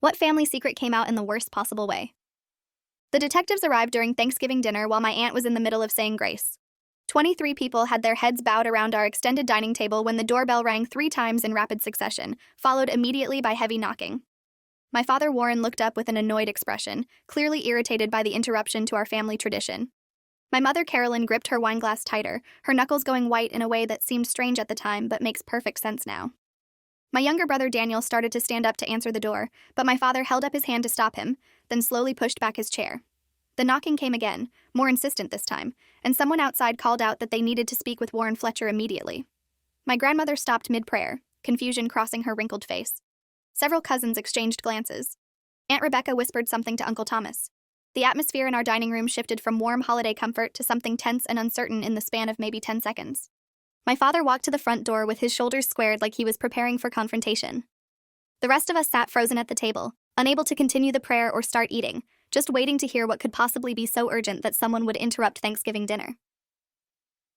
What family secret came out in the worst possible way? The detectives arrived during Thanksgiving dinner while my aunt was in the middle of saying grace. 23 people had their heads bowed around our extended dining table when the doorbell rang 3 times in rapid succession, followed immediately by heavy knocking. My father Warren looked up with an annoyed expression, clearly irritated by the interruption to our family tradition. My mother Carolyn gripped her wineglass tighter, her knuckles going white in a way that seemed strange at the time but makes perfect sense now. My younger brother Daniel started to stand up to answer the door, but my father held up his hand to stop him, then slowly pushed back his chair. The knocking came again, more insistent this time, and someone outside called out that they needed to speak with Warren Fletcher immediately. My grandmother stopped mid-prayer, confusion crossing her wrinkled face. Several cousins exchanged glances. Aunt Rebecca whispered something to Uncle Thomas. The atmosphere in our dining room shifted from warm holiday comfort to something tense and uncertain in the span of maybe 10 seconds. My father walked to the front door with his shoulders squared like he was preparing for confrontation. The rest of us sat frozen at the table, unable to continue the prayer or start eating, just waiting to hear what could possibly be so urgent that someone would interrupt Thanksgiving dinner.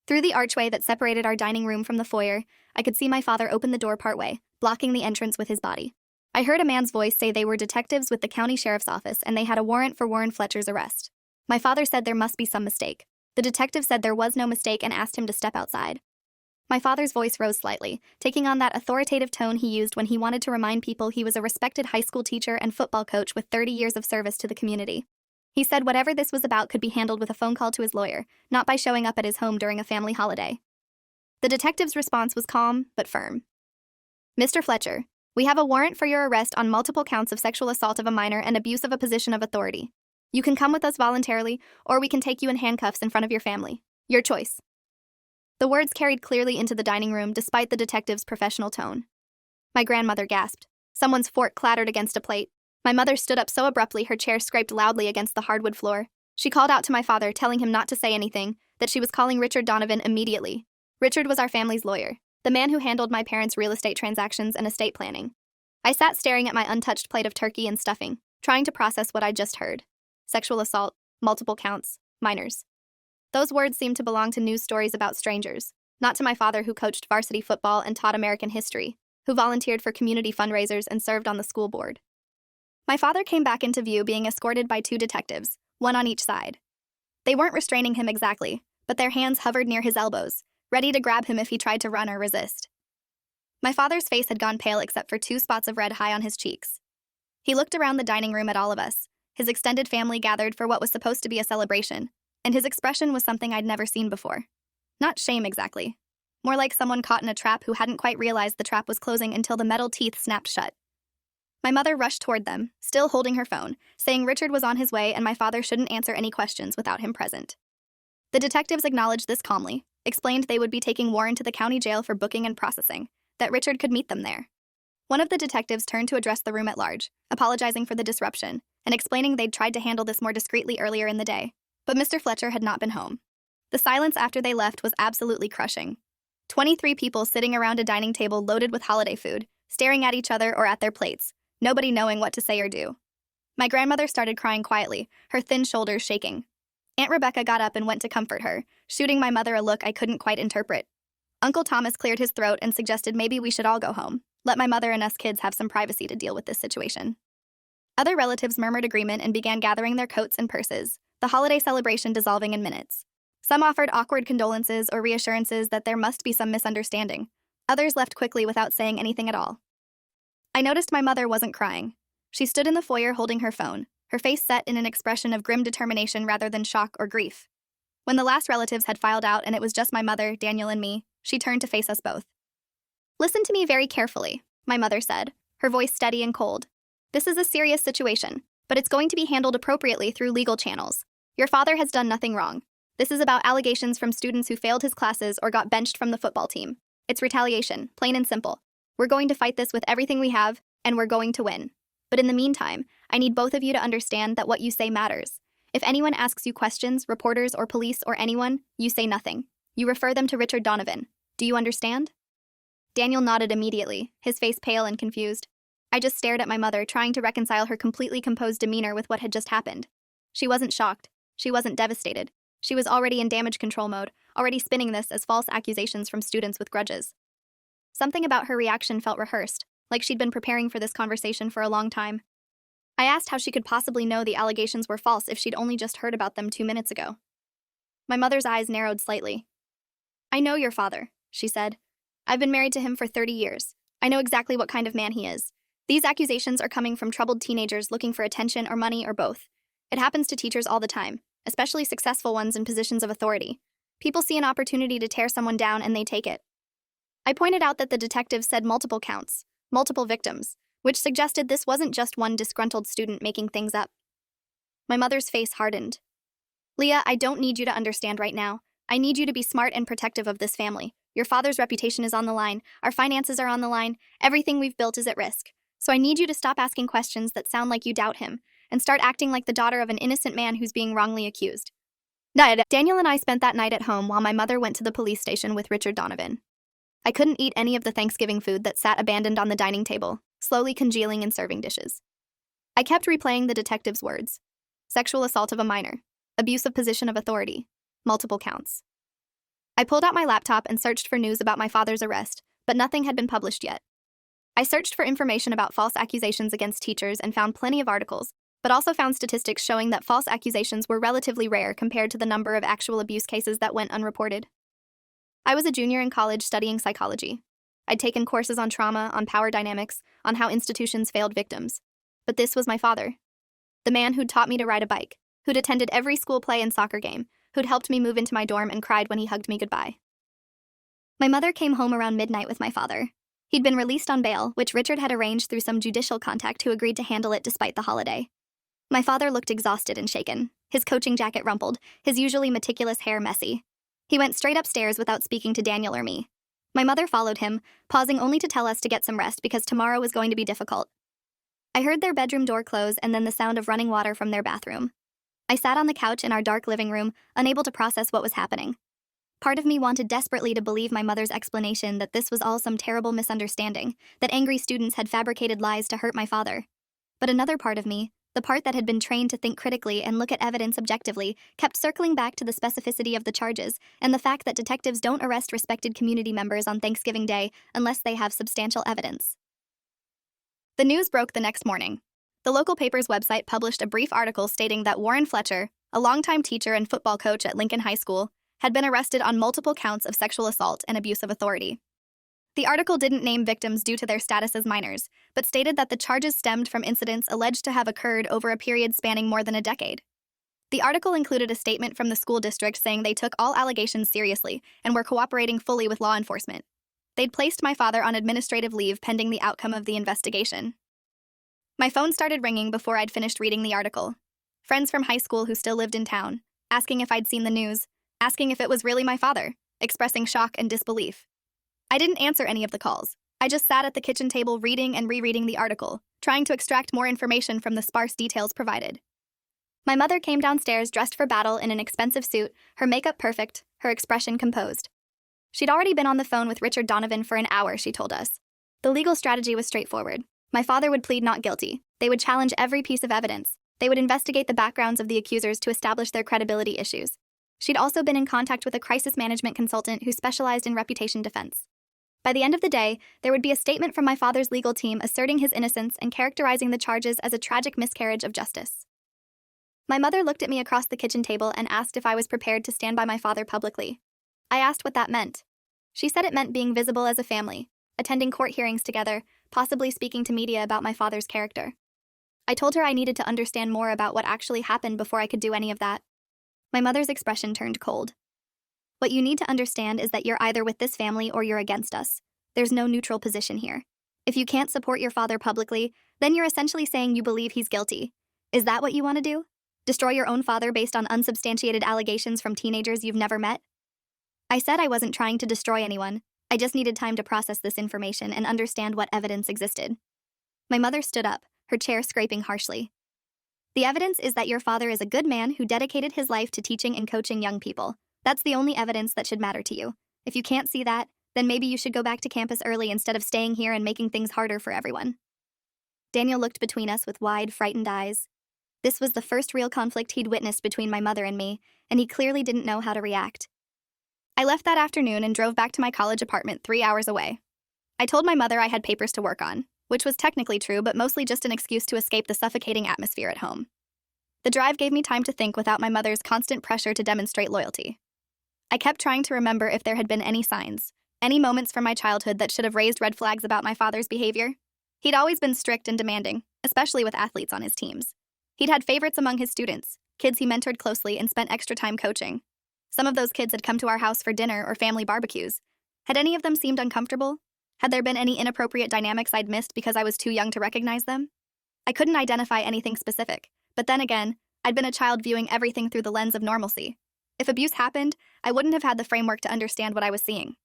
Through the archway that separated our dining room from the foyer, I could see my father open the door partway, blocking the entrance with his body. I heard a man's voice say they were detectives with the county sheriff's office and they had a warrant for Warren Fletcher's arrest. My father said there must be some mistake. The detective said there was no mistake and asked him to step outside. My father's voice rose slightly, taking on that authoritative tone he used when he wanted to remind people he was a respected high school teacher and football coach with 30 years of service to the community. He said whatever this was about could be handled with a phone call to his lawyer, not by showing up at his home during a family holiday. The detective's response was calm, but firm. Mr. Fletcher, we have a warrant for your arrest on multiple counts of sexual assault of a minor and abuse of a position of authority. You can come with us voluntarily, or we can take you in handcuffs in front of your family. Your choice. The words carried clearly into the dining room despite the detective's professional tone. My grandmother gasped. Someone's fork clattered against a plate. My mother stood up so abruptly her chair scraped loudly against the hardwood floor. She called out to my father, telling him not to say anything, that she was calling Richard Donovan immediately. Richard was our family's lawyer, the man who handled my parents' real estate transactions and estate planning. I sat staring at my untouched plate of turkey and stuffing, trying to process what I'd just heard. Sexual assault, multiple counts, minors. Those words seemed to belong to news stories about strangers, not to my father who coached varsity football and taught American history, who volunteered for community fundraisers and served on the school board. My father came back into view being escorted by 2 detectives, one on each side. They weren't restraining him exactly, but their hands hovered near his elbows, ready to grab him if he tried to run or resist. My father's face had gone pale except for 2 spots of red high on his cheeks. He looked around the dining room at all of us, his extended family gathered for what was supposed to be a celebration, and his expression was something I'd never seen before. Not shame exactly. More like someone caught in a trap who hadn't quite realized the trap was closing until the metal teeth snapped shut. My mother rushed toward them, still holding her phone, saying Richard was on his way and my father shouldn't answer any questions without him present. The detectives acknowledged this calmly, explained they would be taking Warren to the county jail for booking and processing, that Richard could meet them there. One of the detectives turned to address the room at large, apologizing for the disruption, and explaining they'd tried to handle this more discreetly earlier in the day. But Mr. Fletcher had not been home. The silence after they left was absolutely crushing. 23 people sitting around a dining table loaded with holiday food, staring at each other or at their plates, nobody knowing what to say or do. My grandmother started crying quietly, her thin shoulders shaking. Aunt Rebecca got up and went to comfort her, shooting my mother a look I couldn't quite interpret. Uncle Thomas cleared his throat and suggested maybe we should all go home, let my mother and us kids have some privacy to deal with this situation. Other relatives murmured agreement and began gathering their coats and purses, the holiday celebration dissolving in minutes. Some offered awkward condolences or reassurances that there must be some misunderstanding. Others left quickly without saying anything at all. I noticed my mother wasn't crying. She stood in the foyer holding her phone, her face set in an expression of grim determination rather than shock or grief. When the last relatives had filed out and it was just my mother, Daniel, and me, she turned to face us both. "Listen to me very carefully," my mother said, her voice steady and cold. "This is a serious situation, but it's going to be handled appropriately through legal channels. Your father has done nothing wrong. This is about allegations from students who failed his classes or got benched from the football team. It's retaliation, plain and simple. We're going to fight this with everything we have, and we're going to win. But in the meantime, I need both of you to understand that what you say matters. If anyone asks you questions, reporters or police or anyone, you say nothing. You refer them to Richard Donovan. Do you understand?" Daniel nodded immediately, his face pale and confused. I just stared at my mother, trying to reconcile her completely composed demeanor with what had just happened. She wasn't shocked. She wasn't devastated. She was already in damage control mode, already spinning this as false accusations from students with grudges. Something about her reaction felt rehearsed, like she'd been preparing for this conversation for a long time. I asked how she could possibly know the allegations were false if she'd only just heard about them 2 minutes ago. My mother's eyes narrowed slightly. "I know your father," she said. "I've been married to him for 30 years. I know exactly what kind of man he is. These accusations are coming from troubled teenagers looking for attention or money or both. It happens to teachers all the time, especially successful ones in positions of authority. People see an opportunity to tear someone down and they take it." I pointed out that the detectives said multiple counts, multiple victims, which suggested this wasn't just one disgruntled student making things up. My mother's face hardened. "Leah, I don't need you to understand right now. I need you to be smart and protective of this family. Your father's reputation is on the line, our finances are on the line, everything we've built is at risk. So I need you to stop asking questions that sound like you doubt him, and start acting like the daughter of an innocent man who's being wrongly accused." Daniel and I spent that night at home while my mother went to the police station with Richard Donovan. I couldn't eat any of the Thanksgiving food that sat abandoned on the dining table, slowly congealing in serving dishes. I kept replaying the detective's words. Sexual assault of a minor, abuse of position of authority, multiple counts. I pulled out my laptop and searched for news about my father's arrest, but nothing had been published yet. I searched for information about false accusations against teachers and found plenty of articles, but also found statistics showing that false accusations were relatively rare compared to the number of actual abuse cases that went unreported. I was a junior in college studying psychology. I'd taken courses on trauma, on power dynamics, on how institutions failed victims. But this was my father. The man who'd taught me to ride a bike, who'd attended every school play and soccer game, who'd helped me move into my dorm and cried when he hugged me goodbye. My mother came home around midnight with my father. He'd been released on bail, which Richard had arranged through some judicial contact who agreed to handle it despite the holiday. My father looked exhausted and shaken, his coaching jacket rumpled, his usually meticulous hair messy. He went straight upstairs without speaking to Daniel or me. My mother followed him, pausing only to tell us to get some rest because tomorrow was going to be difficult. I heard their bedroom door close and then the sound of running water from their bathroom. I sat on the couch in our dark living room, unable to process what was happening. Part of me wanted desperately to believe my mother's explanation that this was all some terrible misunderstanding, that angry students had fabricated lies to hurt my father. But another part of me, the part that had been trained to think critically and look at evidence objectively, kept circling back to the specificity of the charges and the fact that detectives don't arrest respected community members on Thanksgiving Day unless they have substantial evidence. The news broke the next morning. The local paper's website published a brief article stating that Warren Fletcher, a longtime teacher and football coach at Lincoln High School, had been arrested on multiple counts of sexual assault and abuse of authority. The article didn't name victims due to their status as minors, but stated that the charges stemmed from incidents alleged to have occurred over a period spanning more than a decade. The article included a statement from the school district saying they took all allegations seriously and were cooperating fully with law enforcement. They'd placed my father on administrative leave pending the outcome of the investigation. My phone started ringing before I'd finished reading the article. Friends from high school who still lived in town, asking if I'd seen the news, asking if it was really my father, expressing shock and disbelief. I didn't answer any of the calls. I just sat at the kitchen table reading and rereading the article, trying to extract more information from the sparse details provided. My mother came downstairs dressed for battle in an expensive suit, her makeup perfect, her expression composed. She'd already been on the phone with Richard Donovan for an hour, she told us. The legal strategy was straightforward. My father would plead not guilty. They would challenge every piece of evidence. They would investigate the backgrounds of the accusers to establish their credibility issues. She'd also been in contact with a crisis management consultant who specialized in reputation defense. By the end of the day, there would be a statement from my father's legal team asserting his innocence and characterizing the charges as a tragic miscarriage of justice. My mother looked at me across the kitchen table and asked if I was prepared to stand by my father publicly. I asked what that meant. She said it meant being visible as a family, attending court hearings together, possibly speaking to media about my father's character. I told her I needed to understand more about what actually happened before I could do any of that. My mother's expression turned cold. "What you need to understand is that you're either with this family or you're against us. There's no neutral position here. If you can't support your father publicly, then you're essentially saying you believe he's guilty. Is that what you want to do? Destroy your own father based on unsubstantiated allegations from teenagers you've never met?" I said I wasn't trying to destroy anyone. I just needed time to process this information and understand what evidence existed. My mother stood up, her chair scraping harshly. "The evidence is that your father is a good man who dedicated his life to teaching and coaching young people. That's the only evidence that should matter to you. If you can't see that, then maybe you should go back to campus early instead of staying here and making things harder for everyone." Daniel looked between us with wide, frightened eyes. This was the first real conflict he'd witnessed between my mother and me, and he clearly didn't know how to react. I left that afternoon and drove back to my college apartment 3 hours away. I told my mother I had papers to work on. which was technically true but mostly just an excuse to escape the suffocating atmosphere at home. The drive gave me time to think without my mother's constant pressure to demonstrate loyalty. I kept trying to remember if there had been any signs, any moments from my childhood that should have raised red flags about my father's behavior. He'd always been strict and demanding, especially with athletes on his teams. He'd had favorites among his students, kids he mentored closely and spent extra time coaching. Some of those kids had come to our house for dinner or family barbecues. Had any of them seemed uncomfortable? Had there been any inappropriate dynamics I'd missed because I was too young to recognize them? I couldn't identify anything specific, but then again, I'd been a child viewing everything through the lens of normalcy. If abuse happened, I wouldn't have had the framework to understand what I was seeing.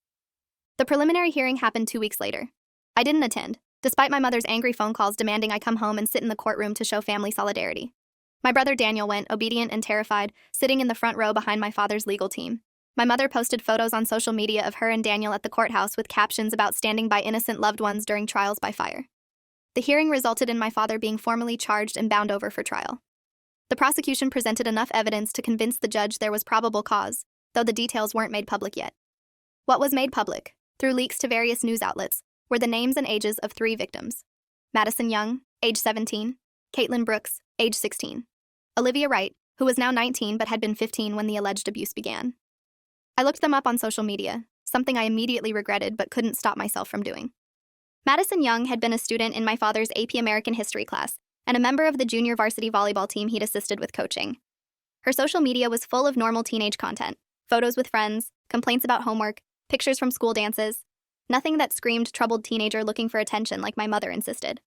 The preliminary hearing happened 2 weeks later. I didn't attend, despite my mother's angry phone calls demanding I come home and sit in the courtroom to show family solidarity. My brother Daniel went, obedient and terrified, sitting in the front row behind my father's legal team. My mother posted photos on social media of her and Daniel at the courthouse with captions about standing by innocent loved ones during trials by fire. The hearing resulted in my father being formally charged and bound over for trial. The prosecution presented enough evidence to convince the judge there was probable cause, though the details weren't made public yet. What was made public, through leaks to various news outlets, were the names and ages of 3 victims: Madison Young, age 17, Caitlin Brooks, age 16, Olivia Wright, who was now 19 but had been 15 when the alleged abuse began. I looked them up on social media, something I immediately regretted but couldn't stop myself from doing. Madison Young had been a student in my father's AP American History class and a member of the junior varsity volleyball team he'd assisted with coaching. Her social media was full of normal teenage content, photos with friends, complaints about homework, pictures from school dances, nothing that screamed troubled teenager looking for attention like my mother insisted.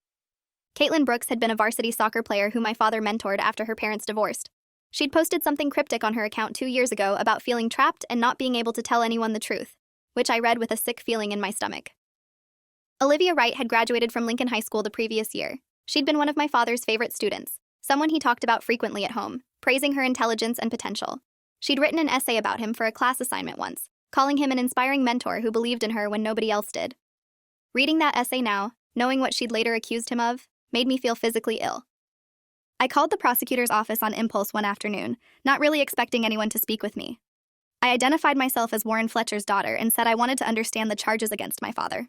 Caitlin Brooks had been a varsity soccer player who my father mentored after her parents divorced. She'd posted something cryptic on her account 2 years ago about feeling trapped and not being able to tell anyone the truth, which I read with a sick feeling in my stomach. Olivia Wright had graduated from Lincoln High School the previous year. She'd been one of my father's favorite students, someone he talked about frequently at home, praising her intelligence and potential. She'd written an essay about him for a class assignment once, calling him an inspiring mentor who believed in her when nobody else did. Reading that essay now, knowing what she'd later accused him of, made me feel physically ill. I called the prosecutor's office on impulse one afternoon, not really expecting anyone to speak with me. I identified myself as Warren Fletcher's daughter and said I wanted to understand the charges against my father.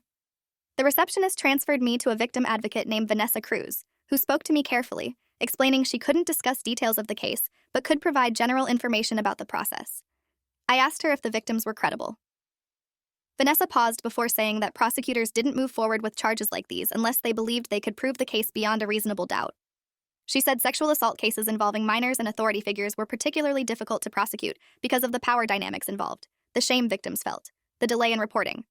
The receptionist transferred me to a victim advocate named Vanessa Cruz, who spoke to me carefully, explaining she couldn't discuss details of the case, but could provide general information about the process. I asked her if the victims were credible. Vanessa paused before saying that prosecutors didn't move forward with charges like these unless they believed they could prove the case beyond a reasonable doubt. She said sexual assault cases involving minors and authority figures were particularly difficult to prosecute because of the power dynamics involved, the shame victims felt, the delay in reporting.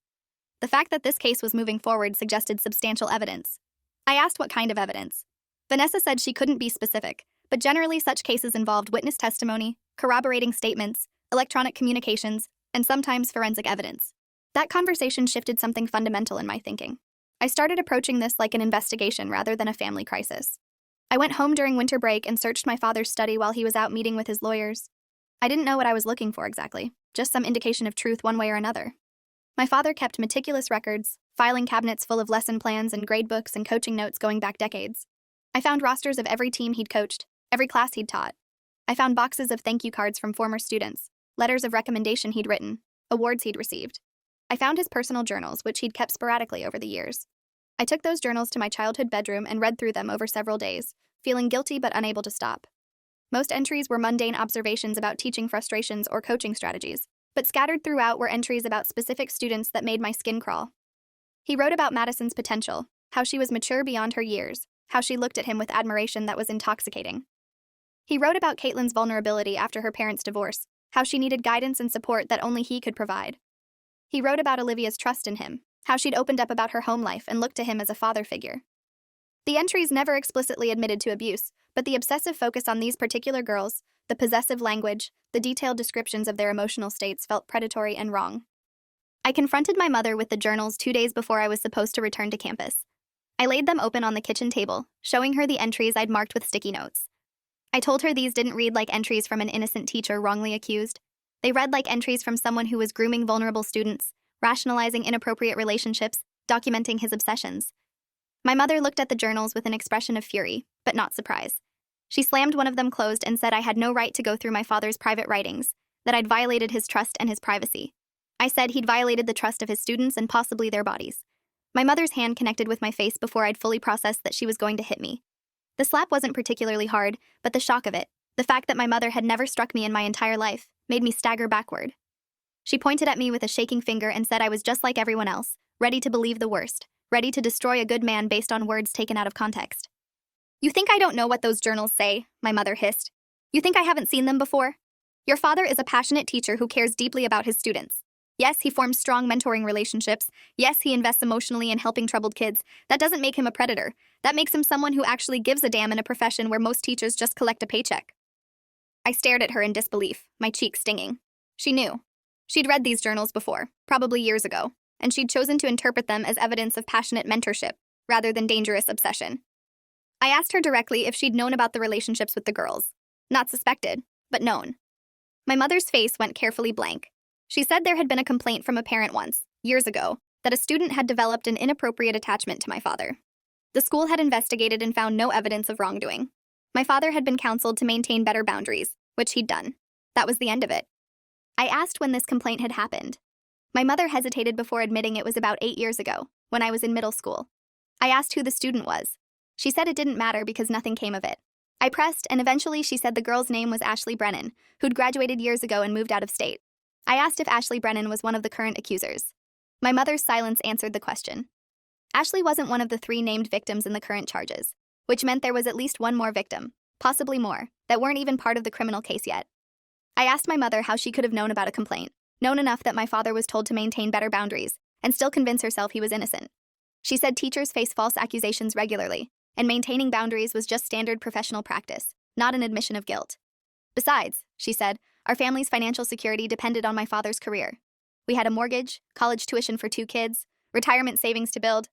The fact that this case was moving forward suggested substantial evidence. I asked what kind of evidence. Vanessa said she couldn't be specific, but generally such cases involved witness testimony, corroborating statements, electronic communications, and sometimes forensic evidence. That conversation shifted something fundamental in my thinking. I started approaching this like an investigation rather than a family crisis. I went home during winter break and searched my father's study while he was out meeting with his lawyers. I didn't know what I was looking for exactly, just some indication of truth one way or another. My father kept meticulous records, filing cabinets full of lesson plans and grade books and coaching notes going back decades. I found rosters of every team he'd coached, every class he'd taught. I found boxes of thank you cards from former students, letters of recommendation he'd written, awards he'd received. I found his personal journals, which he'd kept sporadically over the years. I took those journals to my childhood bedroom and read through them over several days, feeling guilty but unable to stop. Most entries were mundane observations about teaching frustrations or coaching strategies, but scattered throughout were entries about specific students that made my skin crawl. He wrote about Madison's potential, how she was mature beyond her years, how she looked at him with admiration that was intoxicating. He wrote about Caitlin's vulnerability after her parents' divorce, how she needed guidance and support that only he could provide. He wrote about Olivia's trust in him, how she'd opened up about her home life and looked to him as a father figure. The entries never explicitly admitted to abuse, but the obsessive focus on these particular girls, the possessive language, the detailed descriptions of their emotional states felt predatory and wrong. I confronted my mother with the journals 2 days before I was supposed to return to campus. I laid them open on the kitchen table, showing her the entries I'd marked with sticky notes. I told her these didn't read like entries from an innocent teacher wrongly accused. They read like entries from someone who was grooming vulnerable students, rationalizing inappropriate relationships, documenting his obsessions. My mother looked at the journals with an expression of fury, but not surprise. She slammed one of them closed and said I had no right to go through my father's private writings, that I'd violated his trust and his privacy. I said he'd violated the trust of his students and possibly their bodies. My mother's hand connected with my face before I'd fully processed that she was going to hit me. The slap wasn't particularly hard, but the shock of it, the fact that my mother had never struck me in my entire life, made me stagger backward. She pointed at me with a shaking finger and said I was just like everyone else, ready to believe the worst, ready to destroy a good man based on words taken out of context. "You think I don't know what those journals say?" my mother hissed. "You think I haven't seen them before? Your father is a passionate teacher who cares deeply about his students. Yes, he forms strong mentoring relationships. Yes, he invests emotionally in helping troubled kids. That doesn't make him a predator. That makes him someone who actually gives a damn in a profession where most teachers just collect a paycheck." I stared at her in disbelief, my cheeks stinging. She knew. She'd read these journals before, probably years ago, and she'd chosen to interpret them as evidence of passionate mentorship, rather than dangerous obsession. I asked her directly if she'd known about the relationships with the girls. Not suspected, but known. My mother's face went carefully blank. She said there had been a complaint from a parent once, years ago, that a student had developed an inappropriate attachment to my father. The school had investigated and found no evidence of wrongdoing. My father had been counseled to maintain better boundaries, which he'd done. That was the end of it. I asked when this complaint had happened. My mother hesitated before admitting it was about 8 years ago, when I was in middle school. I asked who the student was. She said it didn't matter because nothing came of it. I pressed, and eventually she said the girl's name was Ashley Brennan, who'd graduated years ago and moved out of state. I asked if Ashley Brennan was one of the current accusers. My mother's silence answered the question. Ashley wasn't one of the 3 named victims in the current charges, which meant there was at least one more victim, possibly more, that weren't even part of the criminal case yet. I asked my mother how she could have known about a complaint, known enough that my father was told to maintain better boundaries, and still convince herself he was innocent. She said teachers face false accusations regularly, and maintaining boundaries was just standard professional practice, not an admission of guilt. Besides, she said, our family's financial security depended on my father's career. We had a mortgage, college tuition for 2 kids, retirement savings to build.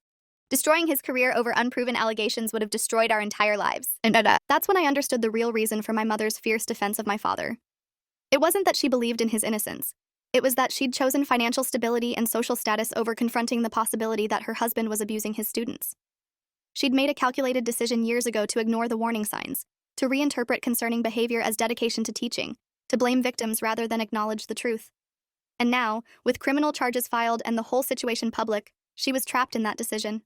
Destroying his career over unproven allegations would have destroyed our entire lives. And that's when I understood the real reason for my mother's fierce defense of my father. It wasn't that she believed in his innocence. It was that she'd chosen financial stability and social status over confronting the possibility that her husband was abusing his students. She'd made a calculated decision years ago to ignore the warning signs, to reinterpret concerning behavior as dedication to teaching, to blame victims rather than acknowledge the truth. And now, with criminal charges filed and the whole situation public, she was trapped in that decision.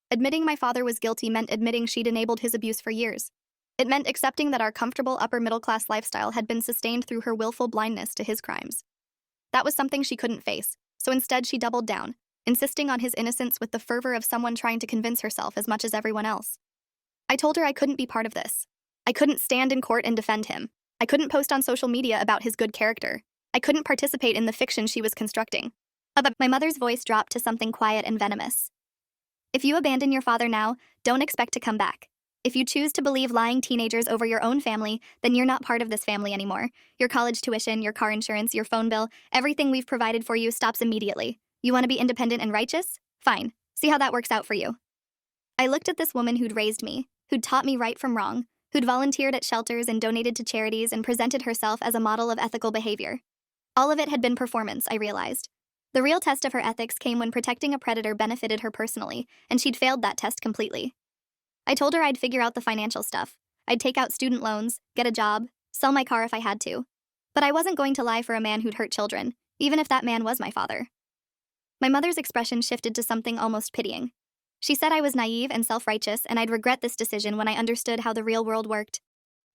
Admitting my father was guilty meant admitting she'd enabled his abuse for years. It meant accepting that our comfortable upper-middle-class lifestyle had been sustained through her willful blindness to his crimes. That was something she couldn't face, so instead she doubled down, insisting on his innocence with the fervor of someone trying to convince herself as much as everyone else. I told her I couldn't be part of this. I couldn't stand in court and defend him. I couldn't post on social media about his good character. I couldn't participate in the fiction she was constructing. But my mother's voice dropped to something quiet and venomous. If you abandon your father now, don't expect to come back. If you choose to believe lying teenagers over your own family, then you're not part of this family anymore. Your college tuition, your car insurance, your phone bill, everything we've provided for you stops immediately. You want to be independent and righteous? Fine. See how that works out for you. I looked at this woman who'd raised me, who'd taught me right from wrong, who'd volunteered at shelters and donated to charities and presented herself as a model of ethical behavior. All of it had been performance, I realized. The real test of her ethics came when protecting a predator benefited her personally, and she'd failed that test completely. I told her I'd figure out the financial stuff. I'd take out student loans, get a job, sell my car if I had to. But I wasn't going to lie for a man who'd hurt children, even if that man was my father. My mother's expression shifted to something almost pitying. She said I was naive and self-righteous, and I'd regret this decision when I understood how the real world worked.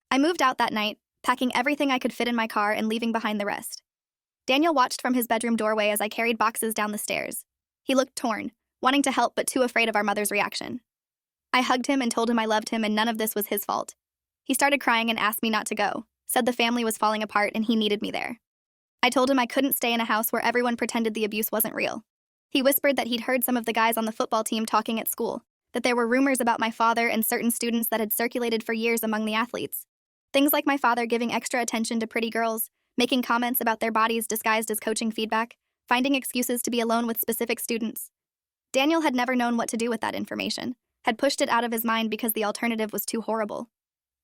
I moved out that night, packing everything I could fit in my car and leaving behind the rest. Daniel watched from his bedroom doorway as I carried boxes down the stairs. He looked torn, wanting to help but too afraid of our mother's reaction. I hugged him and told him I loved him and none of this was his fault. He started crying and asked me not to go, said the family was falling apart and he needed me there. I told him I couldn't stay in a house where everyone pretended the abuse wasn't real. He whispered that he'd heard some of the guys on the football team talking at school, that there were rumors about my father and certain students that had circulated for years among the athletes. Things like my father giving extra attention to pretty girls, making comments about their bodies disguised as coaching feedback, finding excuses to be alone with specific students. Daniel had never known what to do with that information, had pushed it out of his mind because the alternative was too horrible.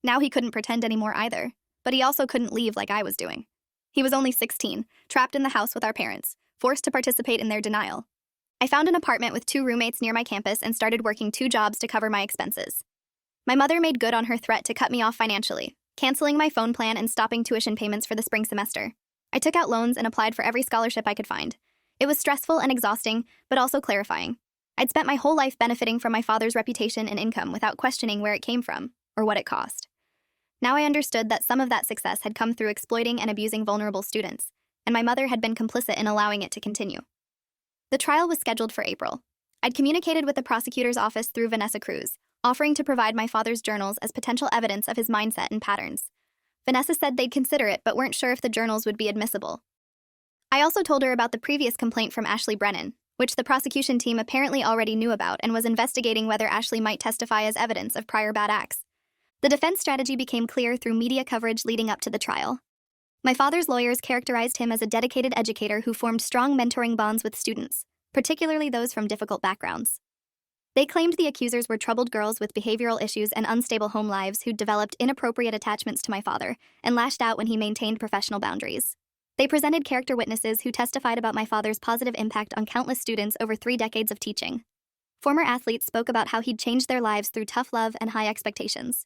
Now he couldn't pretend anymore either, but he also couldn't leave like I was doing. He was only 16, trapped in the house with our parents, forced to participate in their denial. I found an apartment with 2 roommates near my campus and started working 2 jobs to cover my expenses. My mother made good on her threat to cut me off financially, canceling my phone plan and stopping tuition payments for the spring semester. I took out loans and applied for every scholarship I could find. It was stressful and exhausting, but also clarifying. I'd spent my whole life benefiting from my father's reputation and income without questioning where it came from or what it cost. Now I understood that some of that success had come through exploiting and abusing vulnerable students, and my mother had been complicit in allowing it to continue. The trial was scheduled for April. I'd communicated with the prosecutor's office through Vanessa Cruz, offering to provide my father's journals as potential evidence of his mindset and patterns. Vanessa said they'd consider it but weren't sure if the journals would be admissible. I also told her about the previous complaint from Ashley Brennan, which the prosecution team apparently already knew about and was investigating whether Ashley might testify as evidence of prior bad acts. The defense strategy became clear through media coverage leading up to the trial. My father's lawyers characterized him as a dedicated educator who formed strong mentoring bonds with students, particularly those from difficult backgrounds. They claimed the accusers were troubled girls with behavioral issues and unstable home lives who'd developed inappropriate attachments to my father and lashed out when he maintained professional boundaries. They presented character witnesses who testified about my father's positive impact on countless students over 3 decades of teaching. Former athletes spoke about how he'd changed their lives through tough love and high expectations.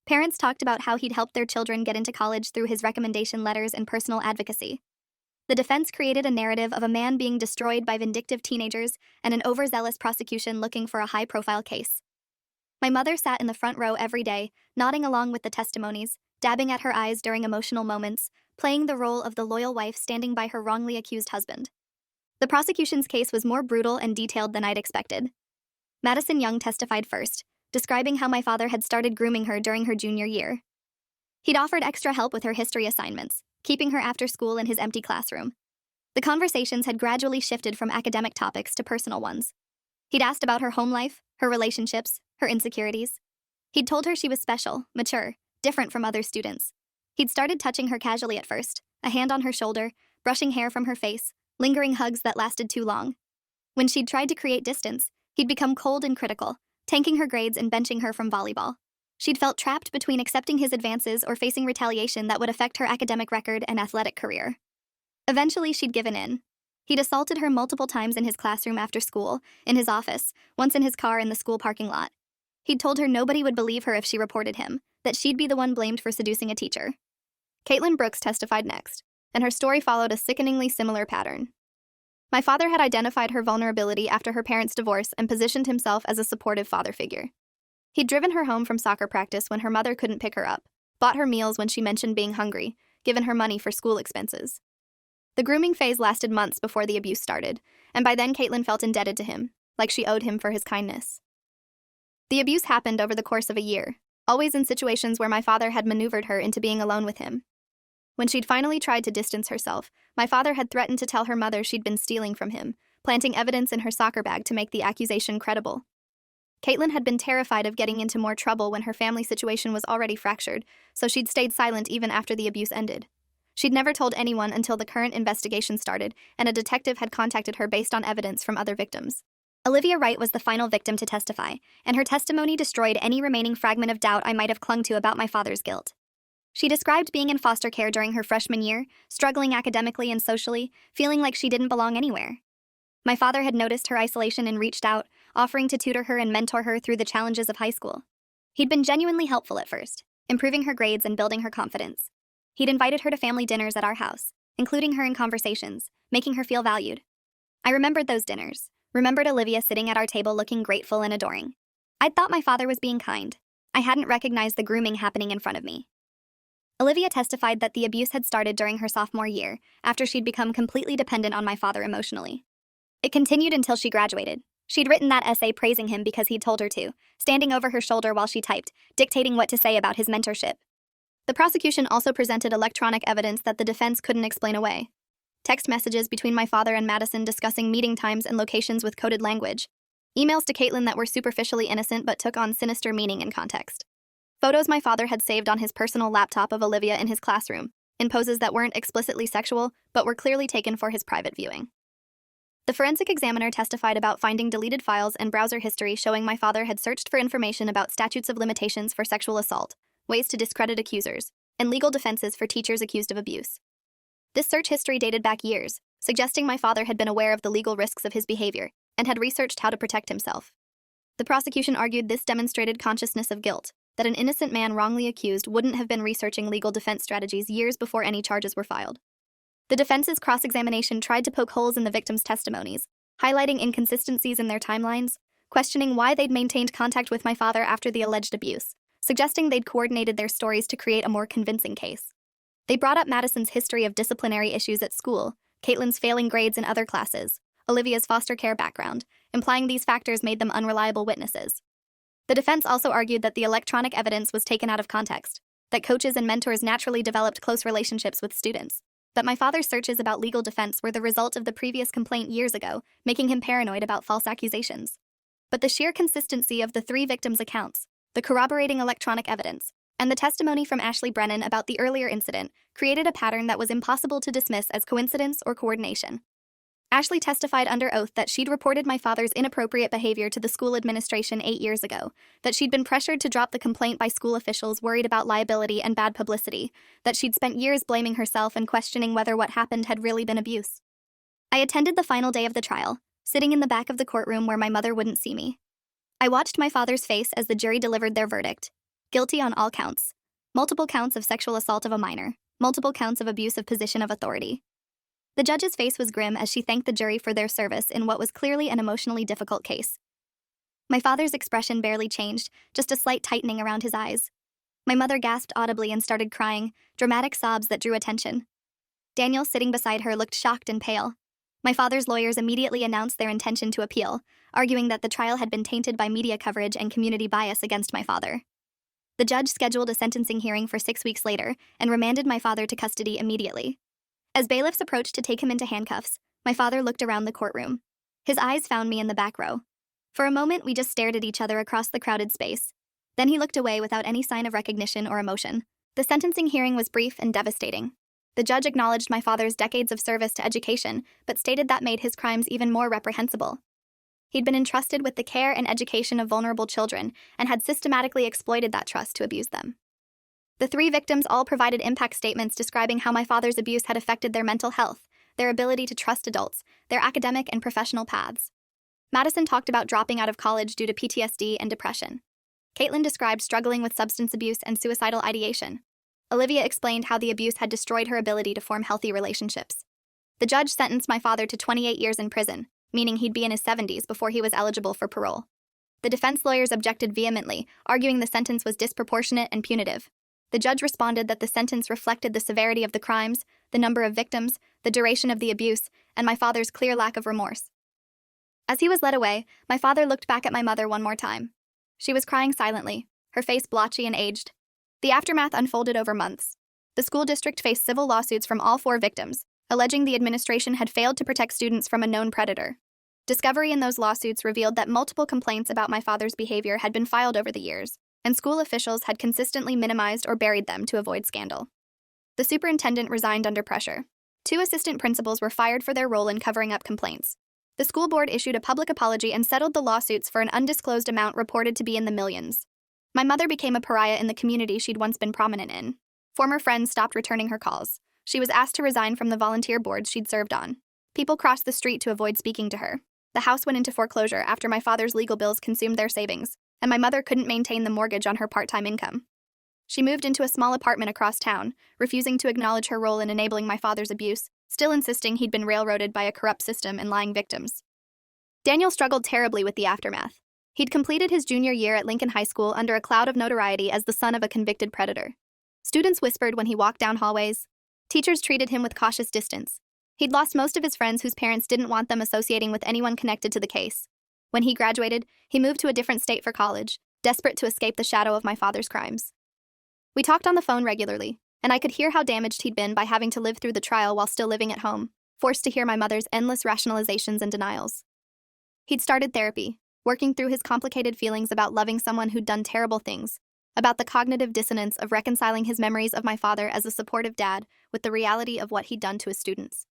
Parents talked about how he'd helped their children get into college through his recommendation letters and personal advocacy. The defense created a narrative of a man being destroyed by vindictive teenagers and an overzealous prosecution looking for a high-profile case. My mother sat in the front row every day, nodding along with the testimonies, dabbing at her eyes during emotional moments, playing the role of the loyal wife standing by her wrongly accused husband. The prosecution's case was more brutal and detailed than I'd expected. Madison Young testified first, describing how my father had started grooming her during her junior year. He'd offered extra help with her history assignments, keeping her after school in his empty classroom. The conversations had gradually shifted from academic topics to personal ones. He'd asked about her home life, her relationships, her insecurities. He'd told her she was special, mature, different from other students. He'd started touching her casually at first, a hand on her shoulder, brushing hair from her face, lingering hugs that lasted too long. When she'd tried to create distance, he'd become cold and critical, tanking her grades and benching her from volleyball. She'd felt trapped between accepting his advances or facing retaliation that would affect her academic record and athletic career. Eventually, she'd given in. He'd assaulted her multiple times in his classroom after school, in his office, once in his car in the school parking lot. He'd told her nobody would believe her if she reported him, that she'd be the one blamed for seducing a teacher. Caitlin Brooks testified next, and her story followed a sickeningly similar pattern. My father had identified her vulnerability after her parents' divorce and positioned himself as a supportive father figure. He'd driven her home from soccer practice when her mother couldn't pick her up, bought her meals when she mentioned being hungry, given her money for school expenses. The grooming phase lasted months before the abuse started, and by then Caitlin felt indebted to him, like she owed him for his kindness. The abuse happened over the course of a year, always in situations where my father had maneuvered her into being alone with him. When she'd finally tried to distance herself, my father had threatened to tell her mother she'd been stealing from him, planting evidence in her soccer bag to make the accusation credible. Caitlin had been terrified of getting into more trouble when her family situation was already fractured, so she'd stayed silent even after the abuse ended. She'd never told anyone until the current investigation started, and a detective had contacted her based on evidence from other victims. Olivia Wright was the final victim to testify, and her testimony destroyed any remaining fragment of doubt I might have clung to about my father's guilt. She described being in foster care during her freshman year, struggling academically and socially, feeling like she didn't belong anywhere. My father had noticed her isolation and reached out, offering to tutor her and mentor her through the challenges of high school. He'd been genuinely helpful at first, improving her grades and building her confidence. He'd invited her to family dinners at our house, including her in conversations, making her feel valued. I remembered those dinners, remembered Olivia sitting at our table looking grateful and adoring. I'd thought my father was being kind. I hadn't recognized the grooming happening in front of me. Olivia testified that the abuse had started during her sophomore year, after she'd become completely dependent on my father emotionally. It continued until she graduated. She'd written that essay praising him because he'd told her to, standing over her shoulder while she typed, dictating what to say about his mentorship. The prosecution also presented electronic evidence that the defense couldn't explain away. Text messages between my father and Madison discussing meeting times and locations with coded language. Emails to Caitlin that were superficially innocent but took on sinister meaning and context. Photos my father had saved on his personal laptop of Olivia in his classroom, in poses that weren't explicitly sexual but were clearly taken for his private viewing. The forensic examiner testified about finding deleted files and browser history showing my father had searched for information about statutes of limitations for sexual assault, ways to discredit accusers, and legal defenses for teachers accused of abuse. This search history dated back years, suggesting my father had been aware of the legal risks of his behavior and had researched how to protect himself. The prosecution argued this demonstrated consciousness of guilt, that an innocent man wrongly accused wouldn't have been researching legal defense strategies years before any charges were filed. The defense's cross-examination tried to poke holes in the victims' testimonies, highlighting inconsistencies in their timelines, questioning why they'd maintained contact with my father after the alleged abuse, suggesting they'd coordinated their stories to create a more convincing case. They brought up Madison's history of disciplinary issues at school, Caitlin's failing grades in other classes, Olivia's foster care background, implying these factors made them unreliable witnesses. The defense also argued that the electronic evidence was taken out of context, that coaches and mentors naturally developed close relationships with students, that my father's searches about legal defense were the result of the previous complaint years ago, making him paranoid about false accusations. But the sheer consistency of the three victims' accounts, the corroborating electronic evidence, and the testimony from Ashley Brennan about the earlier incident created a pattern that was impossible to dismiss as coincidence or coordination. Ashley testified under oath that she'd reported my father's inappropriate behavior to the school administration 8 years ago, that she'd been pressured to drop the complaint by school officials worried about liability and bad publicity, that she'd spent years blaming herself and questioning whether what happened had really been abuse. I attended the final day of the trial, sitting in the back of the courtroom where my mother wouldn't see me. I watched my father's face as the jury delivered their verdict. Guilty on all counts. Multiple counts of sexual assault of a minor, multiple counts of abuse of position of authority. The judge's face was grim as she thanked the jury for their service in what was clearly an emotionally difficult case. My father's expression barely changed, just a slight tightening around his eyes. My mother gasped audibly and started crying, dramatic sobs that drew attention. Daniel, sitting beside her, looked shocked and pale. My father's lawyers immediately announced their intention to appeal, arguing that the trial had been tainted by media coverage and community bias against my father. The judge scheduled a sentencing hearing for 6 weeks later and remanded my father to custody immediately. As bailiffs approached to take him into handcuffs, my father looked around the courtroom. His eyes found me in the back row. For a moment, we just stared at each other across the crowded space. Then he looked away without any sign of recognition or emotion. The sentencing hearing was brief and devastating. The judge acknowledged my father's decades of service to education, but stated that made his crimes even more reprehensible. He'd been entrusted with the care and education of vulnerable children and had systematically exploited that trust to abuse them. The three victims all provided impact statements describing how my father's abuse had affected their mental health, their ability to trust adults, their academic and professional paths. Madison talked about dropping out of college due to PTSD and depression. Caitlin described struggling with substance abuse and suicidal ideation. Olivia explained how the abuse had destroyed her ability to form healthy relationships. The judge sentenced my father to 28 years in prison, meaning he'd be in his 70s before he was eligible for parole. The defense lawyers objected vehemently, arguing the sentence was disproportionate and punitive. The judge responded that the sentence reflected the severity of the crimes, the number of victims, the duration of the abuse, and my father's clear lack of remorse. As he was led away, my father looked back at my mother one more time. She was crying silently, her face blotchy and aged. The aftermath unfolded over months. The school district faced civil lawsuits from all 4 victims, alleging the administration had failed to protect students from a known predator. Discovery in those lawsuits revealed that multiple complaints about my father's behavior had been filed over the years, and school officials had consistently minimized or buried them to avoid scandal. The superintendent resigned under pressure. 2 assistant principals were fired for their role in covering up complaints. The school board issued a public apology and settled the lawsuits for an undisclosed amount reported to be in the millions. My mother became a pariah in the community she'd once been prominent in. Former friends stopped returning her calls. She was asked to resign from the volunteer boards she'd served on. People crossed the street to avoid speaking to her. The house went into foreclosure after my father's legal bills consumed their savings, and my mother couldn't maintain the mortgage on her part-time income. She moved into a small apartment across town, refusing to acknowledge her role in enabling my father's abuse, still insisting he'd been railroaded by a corrupt system and lying victims. Daniel struggled terribly with the aftermath. He'd completed his junior year at Lincoln High School under a cloud of notoriety as the son of a convicted predator. Students whispered when he walked down hallways. Teachers treated him with cautious distance. He'd lost most of his friends whose parents didn't want them associating with anyone connected to the case. When he graduated, he moved to a different state for college, desperate to escape the shadow of my father's crimes. We talked on the phone regularly, and I could hear how damaged he'd been by having to live through the trial while still living at home, forced to hear my mother's endless rationalizations and denials. He'd started therapy, working through his complicated feelings about loving someone who'd done terrible things, about the cognitive dissonance of reconciling his memories of my father as a supportive dad with the reality of what he'd done to his students.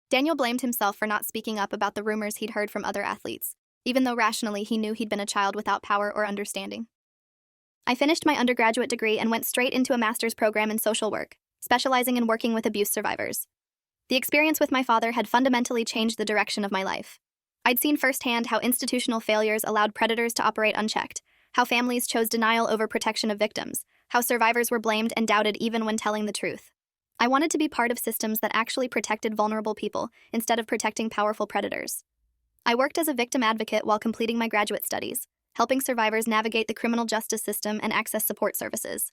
Daniel blamed himself for not speaking up about the rumors he'd heard from other athletes, even though rationally he knew he'd been a child without power or understanding. I finished my undergraduate degree and went straight into a master's program in social work, specializing in working with abuse survivors. The experience with my father had fundamentally changed the direction of my life. I'd seen firsthand how institutional failures allowed predators to operate unchecked, how families chose denial over protection of victims, how survivors were blamed and doubted even when telling the truth. I wanted to be part of systems that actually protected vulnerable people instead of protecting powerful predators. I worked as a victim advocate while completing my graduate studies, helping survivors navigate the criminal justice system and access support services.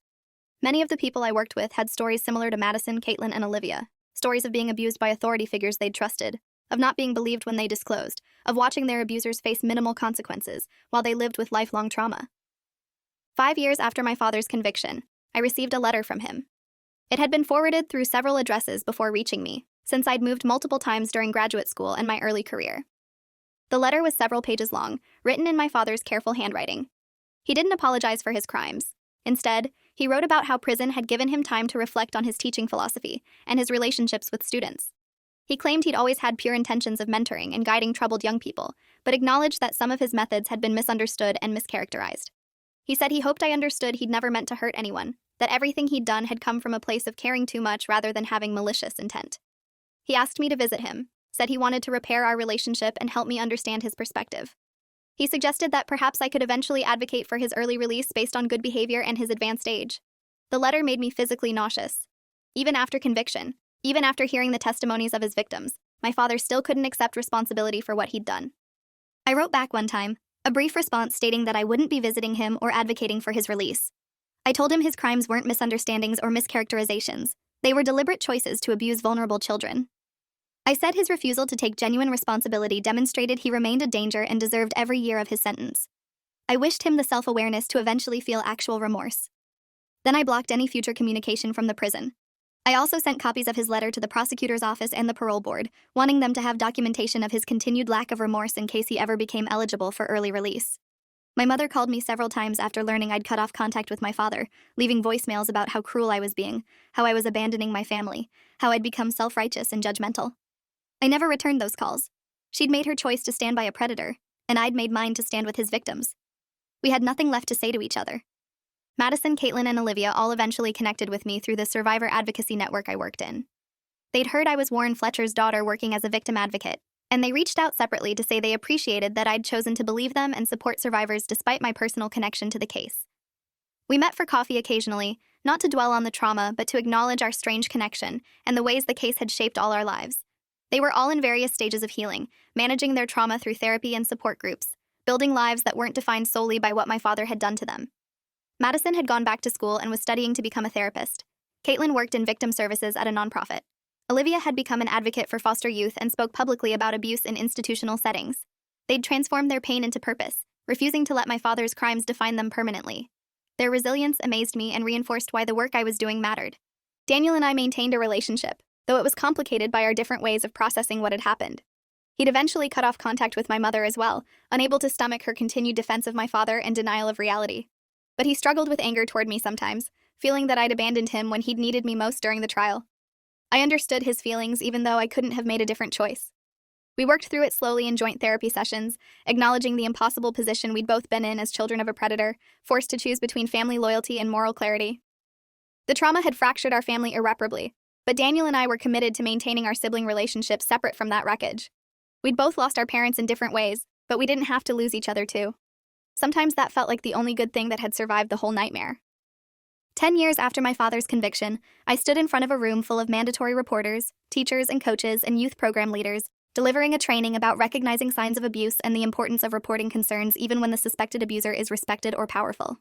Many of the people I worked with had stories similar to Madison, Caitlin, and Olivia, stories of being abused by authority figures they'd trusted, of not being believed when they disclosed, of watching their abusers face minimal consequences while they lived with lifelong trauma. 5 years after my father's conviction, I received a letter from him. It had been forwarded through several addresses before reaching me, since I'd moved multiple times during graduate school and my early career. The letter was several pages long, written in my father's careful handwriting. He didn't apologize for his crimes. Instead, he wrote about how prison had given him time to reflect on his teaching philosophy and his relationships with students. He claimed he'd always had pure intentions of mentoring and guiding troubled young people, but acknowledged that some of his methods had been misunderstood and mischaracterized. He said he hoped I understood he'd never meant to hurt anyone, that everything he'd done had come from a place of caring too much rather than having malicious intent. He asked me to visit him, said he wanted to repair our relationship and help me understand his perspective. He suggested that perhaps I could eventually advocate for his early release based on good behavior and his advanced age. The letter made me physically nauseous. Even after conviction, even after hearing the testimonies of his victims, my father still couldn't accept responsibility for what he'd done. I wrote back one time, a brief response stating that I wouldn't be visiting him or advocating for his release. I told him his crimes weren't misunderstandings or mischaracterizations. They were deliberate choices to abuse vulnerable children. I said his refusal to take genuine responsibility demonstrated he remained a danger and deserved every year of his sentence. I wished him the self-awareness to eventually feel actual remorse. Then I blocked any future communication from the prison. I also sent copies of his letter to the prosecutor's office and the parole board, wanting them to have documentation of his continued lack of remorse in case he ever became eligible for early release. My mother called me several times after learning I'd cut off contact with my father, leaving voicemails about how cruel I was being, how I was abandoning my family, how I'd become self-righteous and judgmental. I never returned those calls. She'd made her choice to stand by a predator, and I'd made mine to stand with his victims. We had nothing left to say to each other. Madison, Caitlin, and Olivia all eventually connected with me through the survivor advocacy network I worked in. They'd heard I was Warren Fletcher's daughter working as a victim advocate, and they reached out separately to say they appreciated that I'd chosen to believe them and support survivors despite my personal connection to the case. We met for coffee occasionally, not to dwell on the trauma, but to acknowledge our strange connection and the ways the case had shaped all our lives. They were all in various stages of healing, managing their trauma through therapy and support groups, building lives that weren't defined solely by what my father had done to them. Madison had gone back to school and was studying to become a therapist. Caitlin worked in victim services at a nonprofit. Olivia had become an advocate for foster youth and spoke publicly about abuse in institutional settings. They'd transformed their pain into purpose, refusing to let my father's crimes define them permanently. Their resilience amazed me and reinforced why the work I was doing mattered. Daniel and I maintained a relationship, though it was complicated by our different ways of processing what had happened. He'd eventually cut off contact with my mother as well, unable to stomach her continued defense of my father and denial of reality. But he struggled with anger toward me sometimes, feeling that I'd abandoned him when he'd needed me most during the trial. I understood his feelings even though I couldn't have made a different choice. We worked through it slowly in joint therapy sessions, acknowledging the impossible position we'd both been in as children of a predator, forced to choose between family loyalty and moral clarity. The trauma had fractured our family irreparably, but Daniel and I were committed to maintaining our sibling relationship separate from that wreckage. We'd both lost our parents in different ways, but we didn't have to lose each other too. Sometimes that felt like the only good thing that had survived the whole nightmare. 10 years after my father's conviction, I stood in front of a room full of mandatory reporters, teachers and coaches, and youth program leaders, delivering a training about recognizing signs of abuse and the importance of reporting concerns even when the suspected abuser is respected or powerful.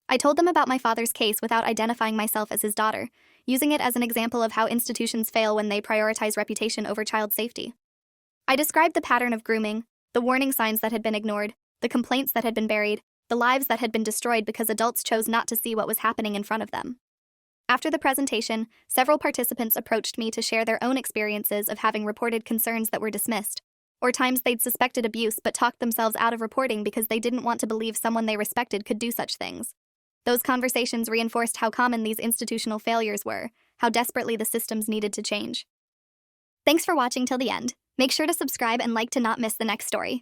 I told them about my father's case without identifying myself as his daughter, using it as an example of how institutions fail when they prioritize reputation over child safety. I described the pattern of grooming, the warning signs that had been ignored, the complaints that had been buried, the lives that had been destroyed because adults chose not to see what was happening in front of them. After the presentation, several participants approached me to share their own experiences of having reported concerns that were dismissed, or times they'd suspected abuse but talked themselves out of reporting because they didn't want to believe someone they respected could do such things. Those conversations reinforced how common these institutional failures were, how desperately the systems needed to change. Thanks for watching till the end. Make sure to subscribe and like to not miss the next story.